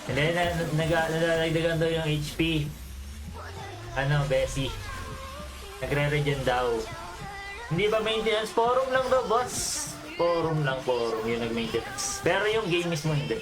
And then, nadadagdagan daw yung HP. Ano, Bessie. Nagre-regen daw. Hindi ba maintenance? Forum lang daw, boss. Forum lang, forum. Yung nag-maintenance. Pero yung game mismo hindi.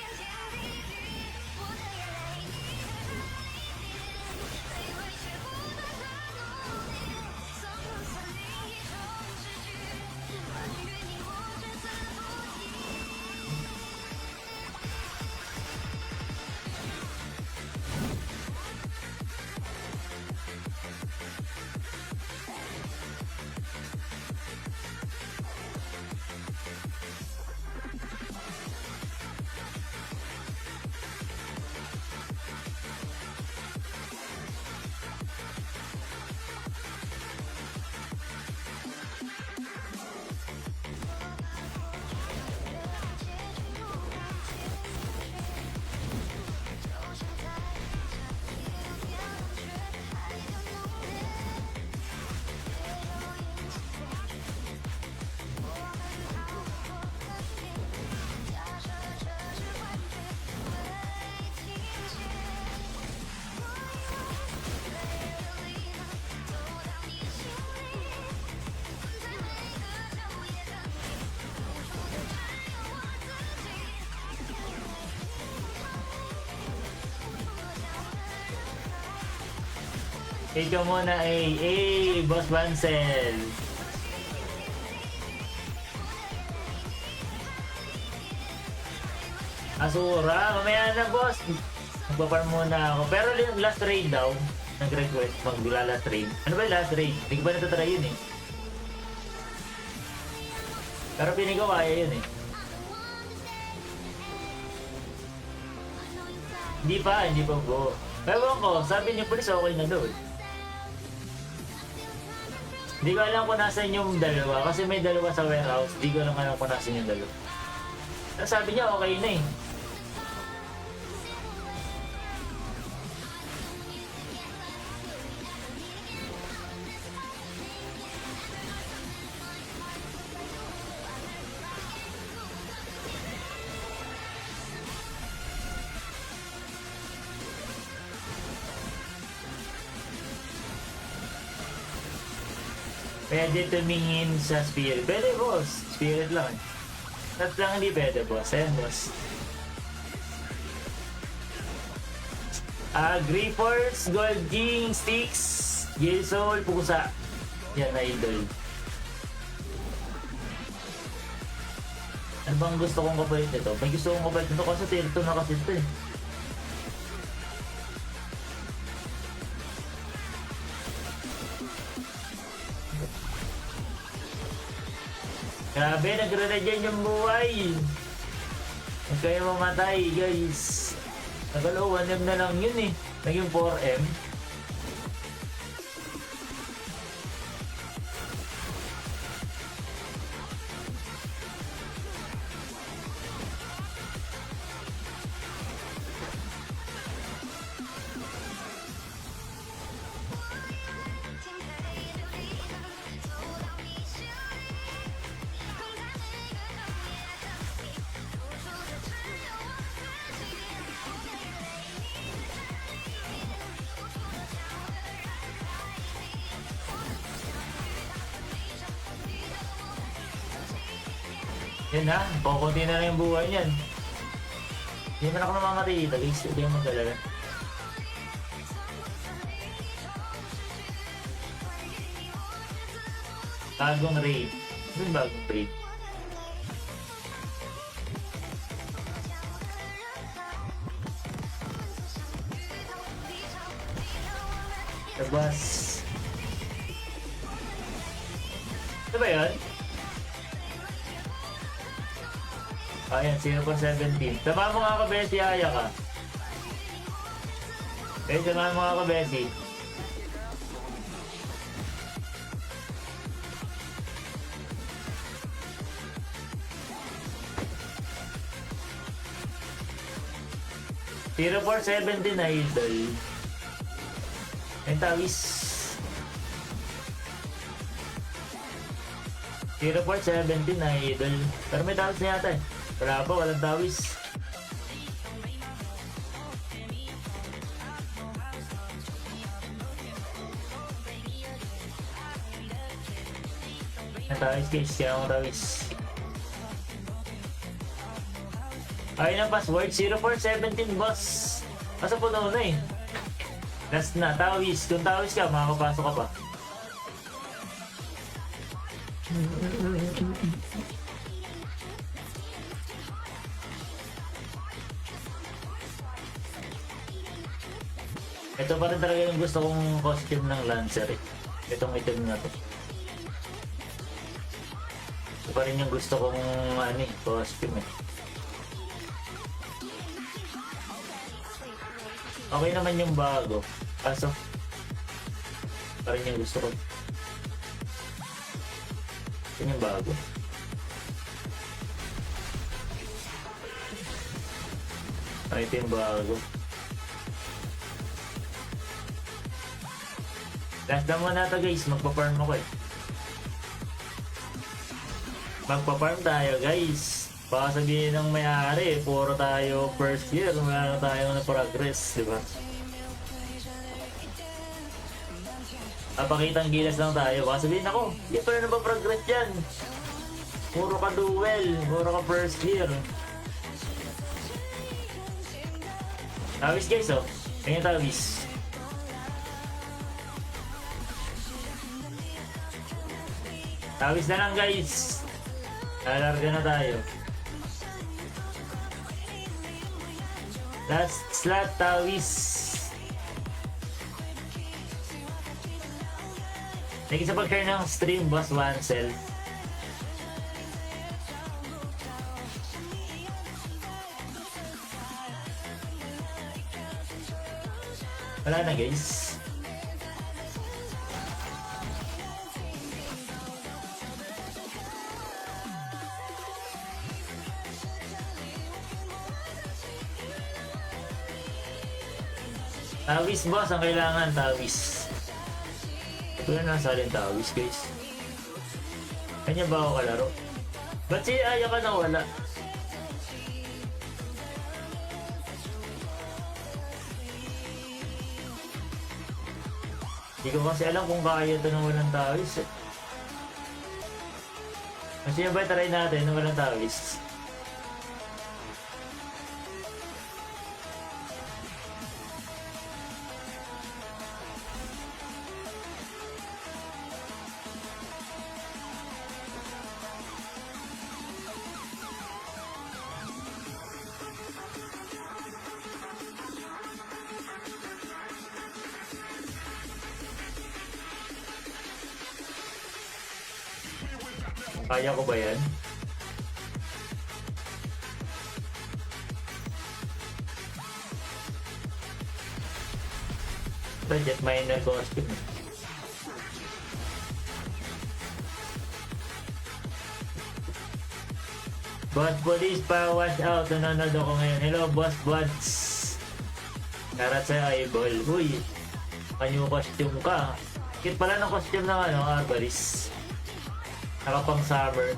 Ikaw muna Boss Bansel. Asura, mamaya na boss. Magpaparm muna ako. Pero last raid daw, nag-request maglala trade. Ano ba yung last raid? Hindi ko ba natatry yun eh. Pero pinig ko kaya yun eh. Hindi pa po. Ewan ko, sabi niyo police okay na daw eh. Hindi ko alam kung nasan yung dalawa kasi may dalawa sa warehouse. Hindi ko alam kung nasan yung dalawa. Sabi niya okay na eh. Pwede tumingin sa spirit. Pwede boss. Spirit lang. At lang hindi pwede boss. Ayan boss. Grippers, Gold King, Sticks, Gale Soul, Pusa. Yan na idol. Ano bang gusto kong kapalit nito? May gusto kong kapalit nito kasi tier 2 na kasi ito eh. Grabe, nagre-regen yung buhay. Huwag kayo mamatay, guys. Nagalo, 1M na lang yun eh. Naging 4M. Yan na, kukunti na lang yung buhay niyan. Hindi man ako namamatay dito guys, hindi mo magdalala. Bagong raid. Ano yung bagong raid? Labas. Ano ba yun? Ayan, 0.17. Sama mo nga ka, Bessie, aya ka. Eh, sama mo nga ka, Bessie. Zero for 17 na idol. Yung tawis. 0 for 17 na idol. Pero may tawis na yata eh. Wala pa, walang tawis. Natawis guys, kaya ako tawis. Ayun ang password, 0417 boss. Asa po na eh. Last na, tawis. Kung tawis ka, makakapasok ka pa. Ito pa rin talaga yung gusto kong costume ng Lancer eh. Itong item na to. Ito pa rin yung gusto kong costume eh. Okay naman yung bago. Kaso, pa rin yung gusto ko. Ito yung bago. Ito yung bago. Last na muna ito guys, magpa-farm ako eh. Magpa-farm tayo guys. Baka sabihin ng may-ari, puro tayo first year, wala na tayo na progress, di ba? Papakitang gilas lang tayo. Baka sabihin ako, hindi pa rin na ba progress yan? Puro ka duel, puro ka first year. Tawis guys oh, tingin tawis. Tawis na lang guys. Lalarga na tayo. Last slot, tawis. Thank you sa pag-share ng stream, Boss Wansel. Wala na guys. Tawis boss, ang kailangan tawis. Ito na nasalin tawis guys. Kanya ba ako kalaro? Ba't si Aya ka nawala? Hindi ko kasi alam kung kaya ito nang walang tawis eh. Kasi ba try natin nang walang tawis? Kaya ko ba yan? Jet miner costume. Boss Police pa watch out. Nanonood ako ngayon. Hello Boss Buds. Karat sa eyeball. Uy, kanyo costume ka. Kit pala ng costume ng Arborist. Nakapang summer.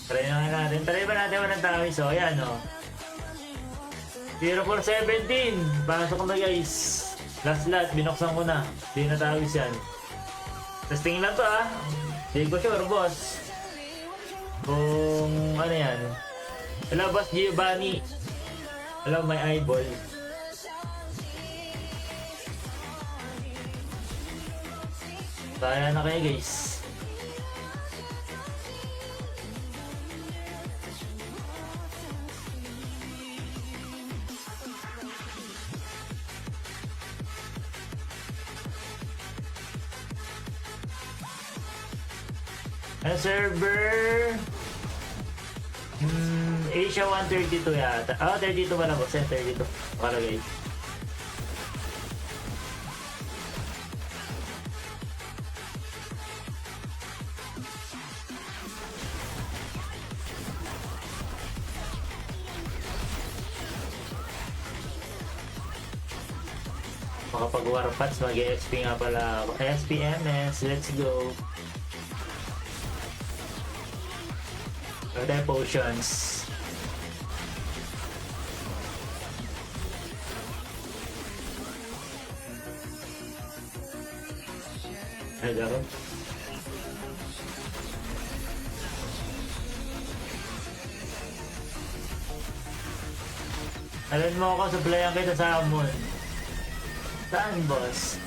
Try na nga natin. Try ba natin walang tawis? So, ayan o. 0417. Pasok na guys. Last lot. Binuksan ko na. Hindi na tawis yan. Testing lang to ah. Hindi ko sure boss. Kung ano yan. Hello boss Giovanni. Hello my eyeball. Kaya na kayo guys. Ang server Asia 132 yata. 32 pala po. 32 nakalagay. Makapag-warpats, mag-XP nga pala ako. SPMS, let's go. Tayo potions. Hello. Alam mo ako, supplyan kita sa Amon. Saan, boss?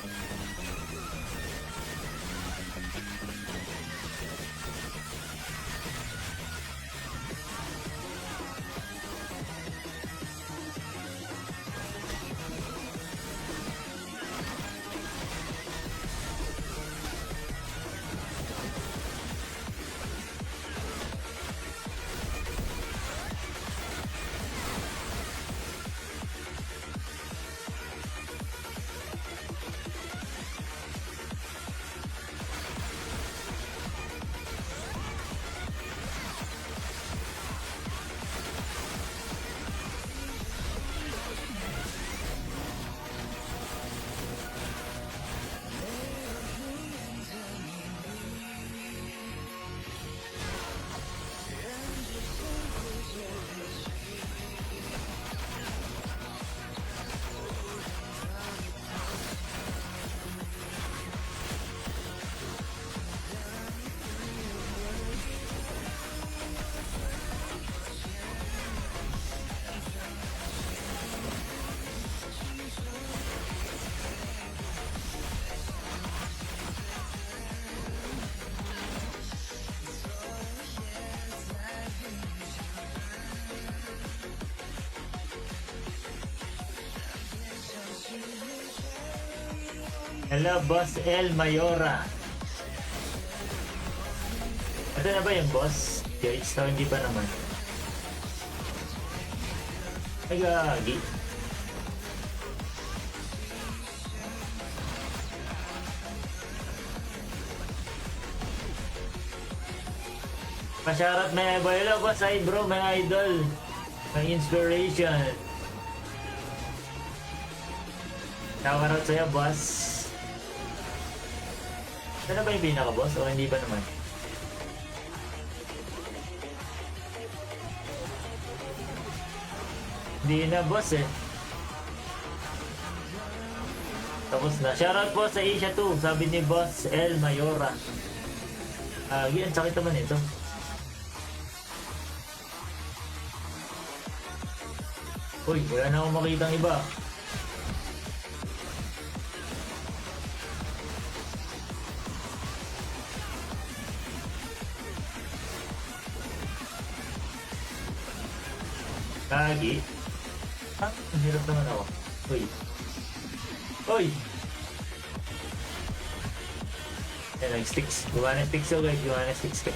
Hello, Boss El Mayora. Ito na ba yung boss? Gage, so hindi pa naman. Ay, gagi. Pasyarat may idol. Hello, boss ay bro, may idol. May inspiration. Shoutout sa'yo, boss. Ano ba yung pinaka-boss o hindi pa naman? Hindi na, boss eh. Tapos na. Shoutout po sa Asia 2, sabi ni Boss El Mayora. Yan, sakit naman ito. Uy, wala na akong makitang iba. Lagi. Ah, ang hirap naman ako. Uy. Uy! Yan, nag-sticks. Gawa na sticks ko guys. Gawa na sticks ko.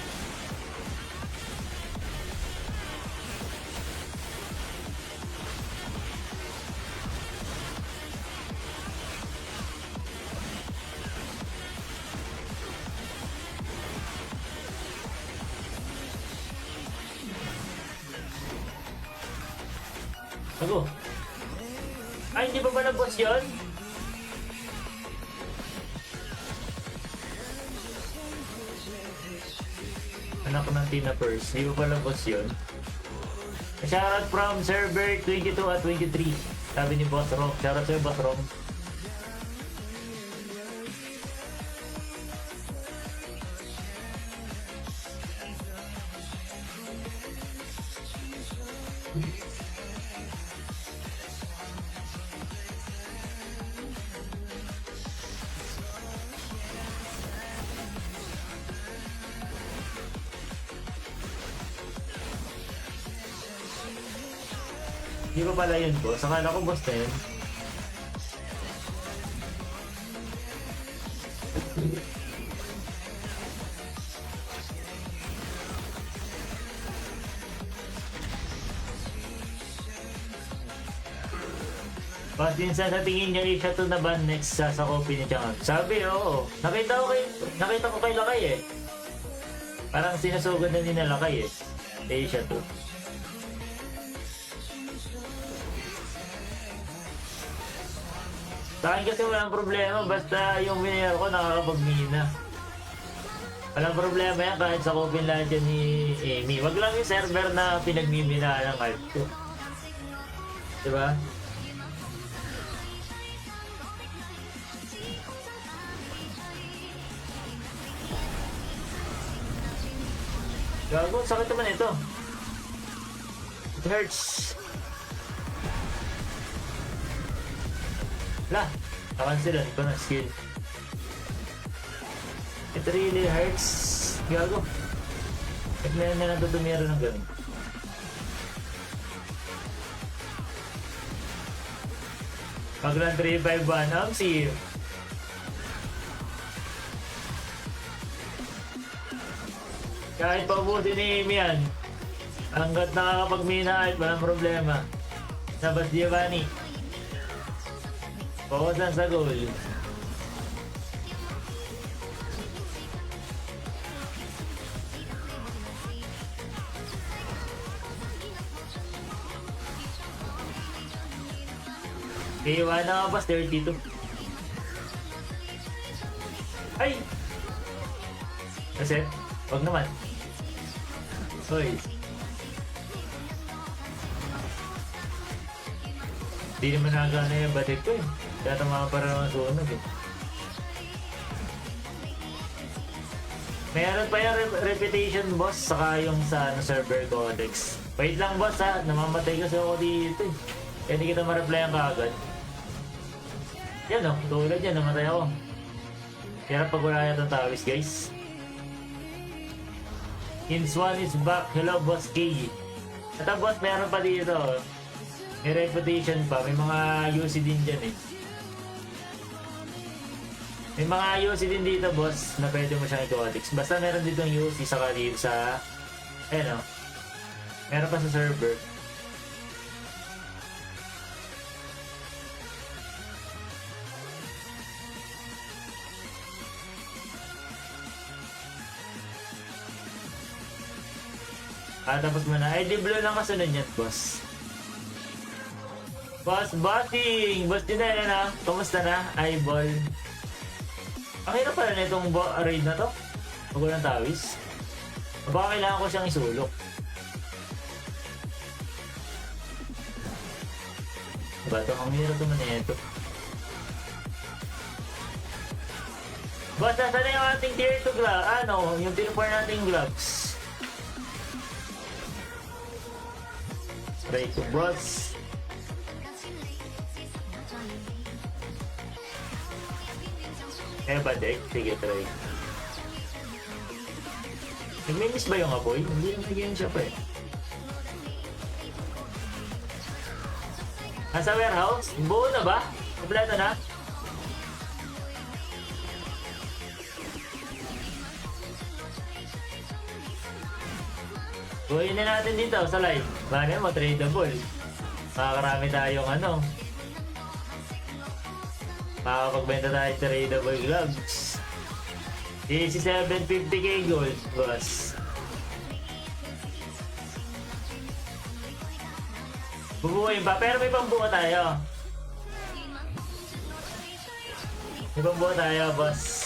Ako. Ay, hindi pa ba na-boss yun? Anak ko ng Tina Purse. Hindi pa pala boss yun. Shoutout from server 22 at 23. Sabi ni Boss Rom. Shoutout sa'yo, Boss Rom. Hindi pa pala yun, boss. Akala ko boss na yun. Boss, minsan sa tingin niya Asia 2 na ba next sa copy ni Chang? Sabi, oo. Nakita ko kay Lakay eh. Parang sinasugod na ni Lakay eh. Asia 2. Sa akin kasi walang problema, basta yung winner ko nakakapag-mina. Walang problema yan kahit sakupin lahat yan ni Amy. Wag lang yung server na pinagmiminaan ng art ko. Diba? Gago, sakit naman ito. It hurts. La, nakansilan ko ng skill. It really hurts. Gago. At meron na natutumira ng ganun. Pag-run 351, see you. Kahit paubusin ni Amy yan, hanggat nakakapag-mina walang problema. Sabas Giovanni. Pawasan sa goal. Iwan na ka pa, 32. Ay! Kasi, wag naman. Hoy. Di naman nakagana yung batik ko eh. Kaya tama para naman sunog eh. Meron pa yung reputation boss, saka yung sa server codex. Wait lang boss ha, namamatay kasi ako dito eh. Kaya hindi kita ma-replyan kaagad. Yan o, tulad yan, namatay ako. Kaya pag wala yan itong tawis guys. Inswan is back, hello boss K. At ang boss, meron pa dito. May reputation pa, may mga UC din dyan eh. May mga UC din dito boss, na pwede mo siyang i-codex. Basta meron dito yung UC saka dito sa... Ayan o. Meron pa sa server. Tapos mo na. Ay, di blue lang kasunod yan, boss. Boss Botting! Boss din na yan ha. Kamusta na? Eyeball. Ang hirap pala na itong raid na to. Pag walang tawis. Baka kailangan ko siyang isulok. Diba ito? Ang hirap naman na ito. Boss, nasa na yung ating tier 2 gloves? Ano? Yung tier 4 nating gloves. Try to boss. Eh ba deck? Sige, try. Nagmimiss ba yung apoy? Hindi naman nag-game siya pa eh. Nasa warehouse? Buo na ba? Kompleto na? Buuin na natin dito sa live. Baka mo, tradable. Makakarami tayong ano. Makakapagbenta tayo tradable gloves. This is 750k gold, boss. Bubuuin pa, pero may pambuo tayo. May pambuo tayo, boss.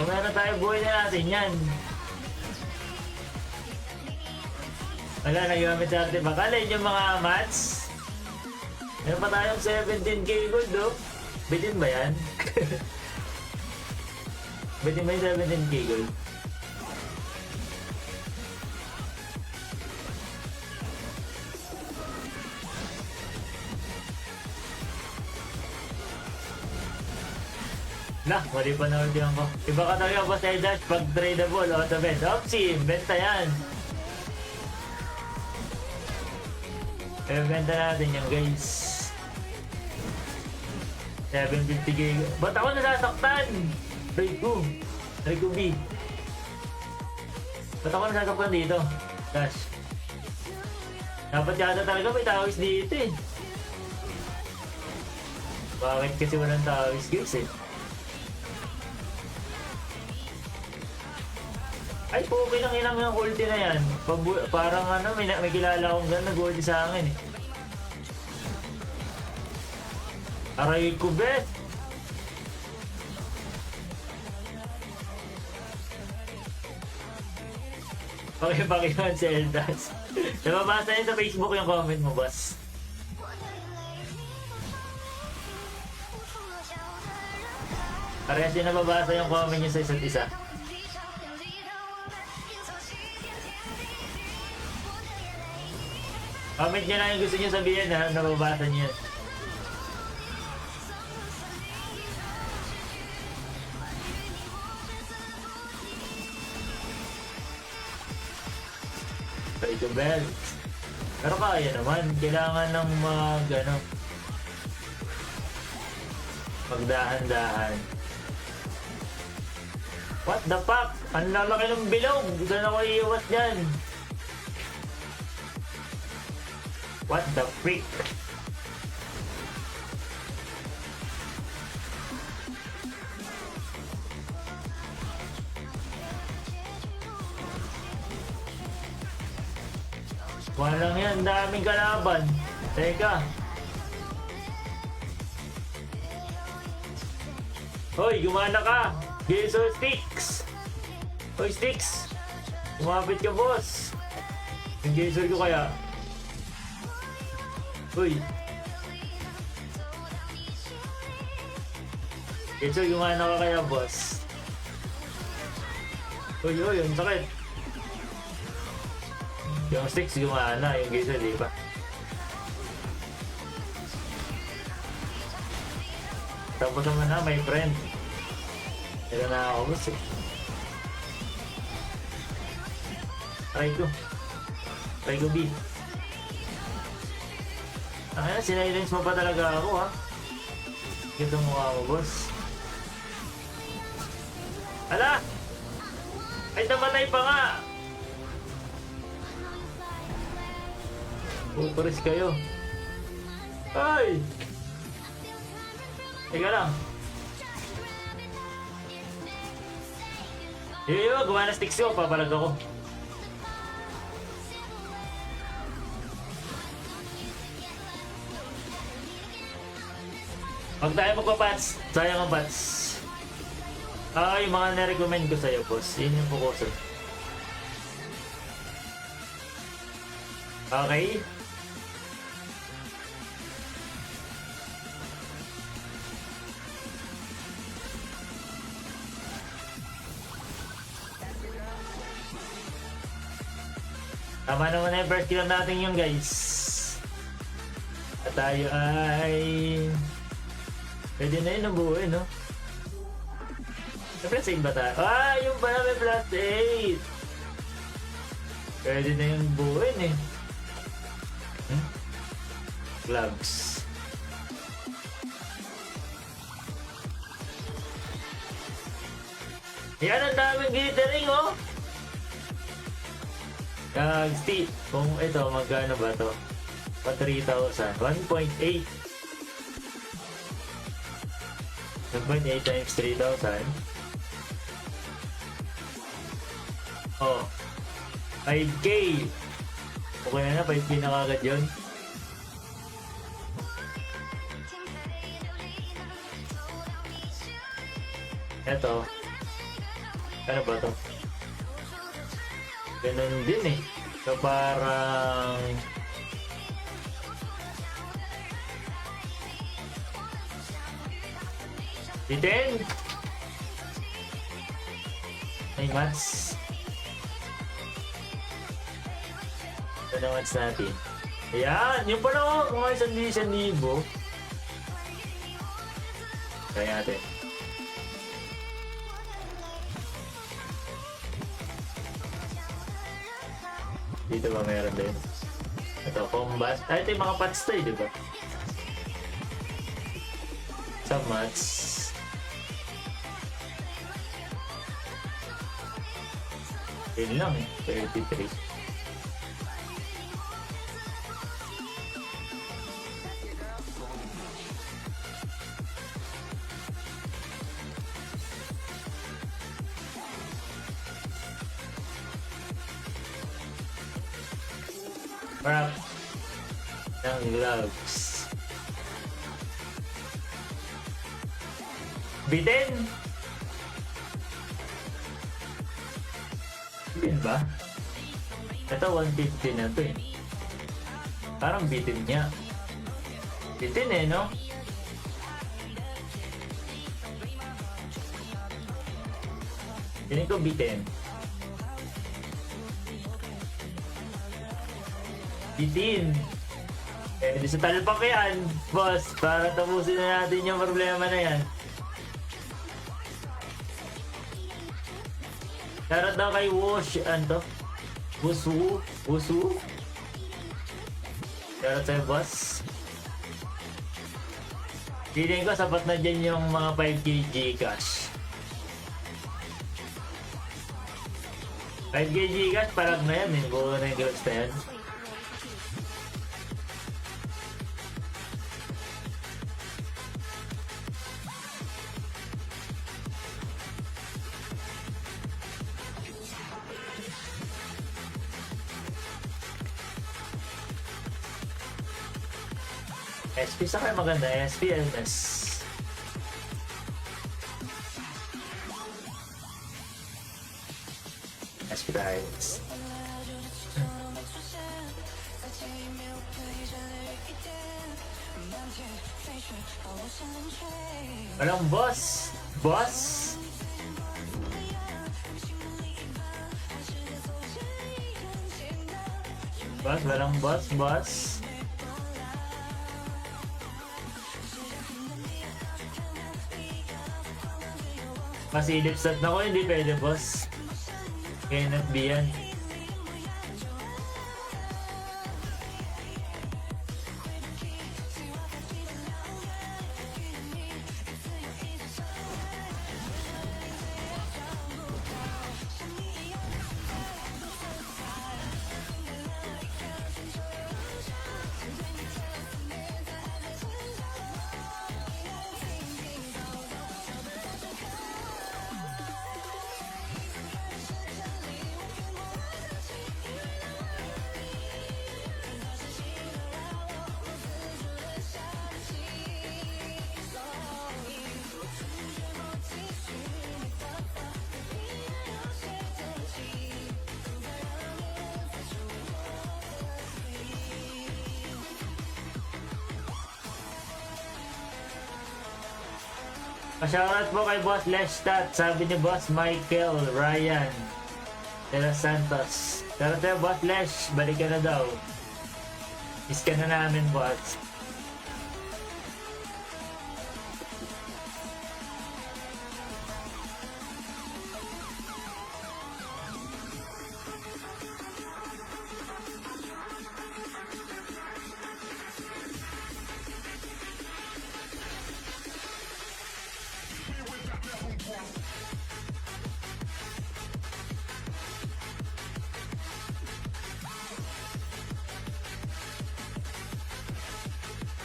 Kung meron tayo, buhay na natin yan. Wala, nagamit natin. Bakalin yung mga mats. Meron pa tayong 17k gold, oh. Bitin ba yan? Bitin ba yung 17k gold? Lah, mali pa na ulit ko. Iba ka talaga boss Edash pag tradable o sa best. Opsi, benta yan. Benta natin yan guys. 750k. Ba't ako nasasaktan? Rico B. Ba't ako nasasaktan dito? Dash. Dapat yata talaga may tawis dito eh. Bakit kasi walang tawis guys eh? Ay, okay lang inang yung ulti na yan. Parang ano, may kilala akong gano'n nag-ulti sa akin eh. Aray ko, bet! Pakipakipag si Eldas. Nababasa niyo sa Facebook yung comment mo, boss. Parehas yung nababasa yung comment niyo sa isa't isa. Comment niyo lang yung gusto niyo sabihin ha, nababasa niyo yan. Ito bell. Pero kaya naman, kailangan ng magdahan-dahan. What the fuck? Ang lalaki ng bilog! Saan ako iiwas dyan? What the freak? Walang yan, daming kalaban. Teka. Hoy, gumana ka! Geso Sticks! Hoy, Sticks! Kumapit ka, boss! Yung Geso ko kaya? Hoy! Geso, gumana ka kaya, boss? Hoy, hoy, ang sakit! Yung Sticks gumana, yung Geso, di ba? Tapos naman na, my friend. Ito na ako, boss eh. Try ko B. Ay, sinilence mo pa talaga ako ha. Ito mukha mo, boss. Ala! Ay, namatay pa nga! Pupuris kayo. Ay! Teka lang. Yo, gawa na sticks ko. Papalag ako. Huwag tayo magpapats. Sayang ang pats. Yung mga na-recommend ko sa'yo, boss. Yun yung pukusan. Okay. Tama naman na yung first kill natin yung guys. At tayo ay... Pwede na yun ang buhay, no? May plus 8 ba tayo? Yung pala may plus 8! Pwede na yung buhay, eh. Gloves. Yan ang daming glittering, oh! Steve, kung ito, magkano ba to? Pa 3,000. 1.8. 1.8 times 3,000. Oh. 5K. Okay na, 5K na kagad yun. Ito. Ano ba to? Ganun din eh. So parang... Di-10! Ay, mats. Ito na mats natin. Ayan! Yung pala ko, kung may 1,000. Kaya natin. Dito ba meron din? Ito, combat. Ito yung mga pats to eh, di ba? Sa mats. Yun lang eh, 33. Wrap ng gloves. Bitin? Bitin ba? Ito 150 na to eh. Parang bitin niya. Bitin eh, no? Tingin ko bitin. Bitin. Eh, di sa talpak yan, boss. Para tapusin na natin yung problema na yan. Shoutout daw kay Wosh, ano to? Wusu? Wusu? Shoutout sa'yo, boss. Feeling ko sapat na dyan yung mga 5k Gcash. 5k Gcash, parang na yan eh. Buo na yung gloves na yan. SP sa kayo maganda, SP LS. SP Tiles. Walang boss! Boss! Boss, walang boss, boss. Masilip stat na ko, hindi pwede boss. Cannot be yan. Pa-shoutout po kay Boss Lestat, sabi ni Boss Michael Ryan de los Santos. Shoutout tayo Boss Lesh, balik ka na daw. Miss ka na namin, boss.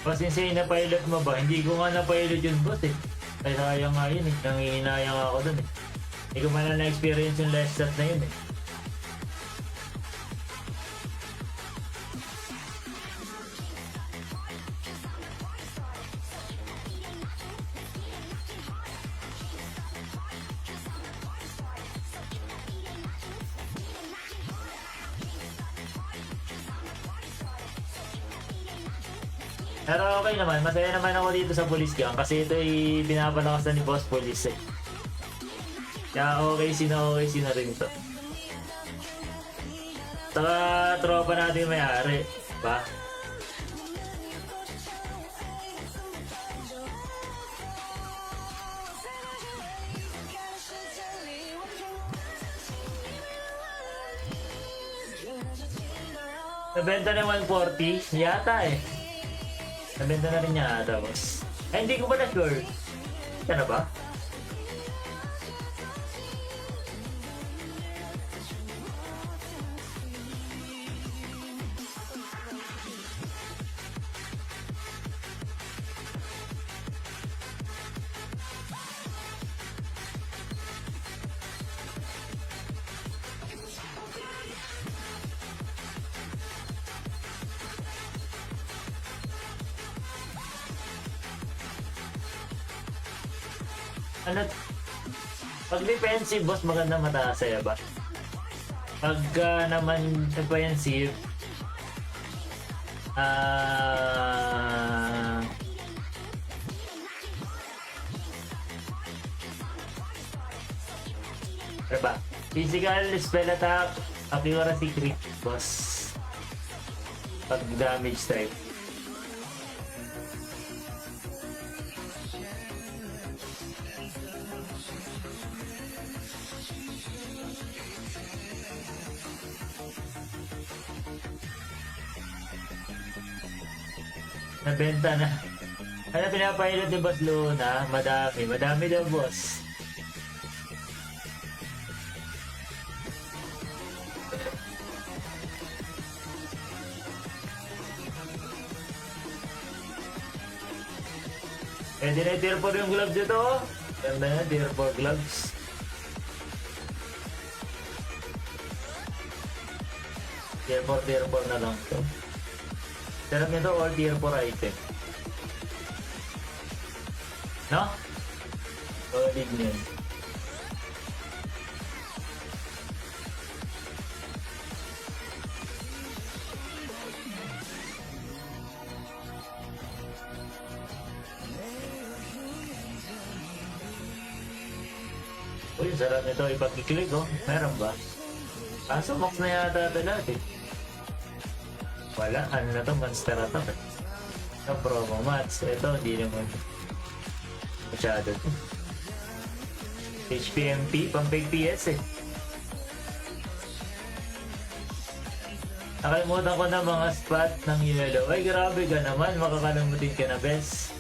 Boss, insane na pilot mo ba? Hindi ko nga na-pilot yun, boss eh. Ay sayang nga yun eh. Nangihinayang ako dun eh. Hindi ko man na-experience yung last shot na yun eh. Pero okay naman, masaya naman ako dito sa Police Gang kasi ito ay pinapalakas na ni Boss Police eh. Kaya okay sina rin ito. Saka tropa natin may-ari, ba? Nabenta na 140 yata eh. Nabenta na rin niya ata, boss. Ay, hindi ko ba na-sure? Yan na ba? Ano, pag defensive boss, maganda mataas sa'yo ba? Pagka naman offensive, ano ba? Physical, spell attack, accuracy crit, boss. Pag damage type. Nabenta na. Ano pinapahilot ni Boss Luna? Madami. Madami daw, boss. Pwede na tier 4 yung gloves dito. Ganda na, tier 4 gloves. Tier 4 na lang to. Sarap nito all tier 4 item. No? Solid nyo. Uy, sarap nito ipag-click oh. Meron ba? Kaso mox na yata ito lahat eh. Wala, ano na to, monster attack eh. No promo mats. Ito, hindi naman masyado to. HPMP, pang fake PS eh. Nakalimutan ko na mga spot ng yellow. Ay, grabe ka naman, makakalamutin ka na, bes.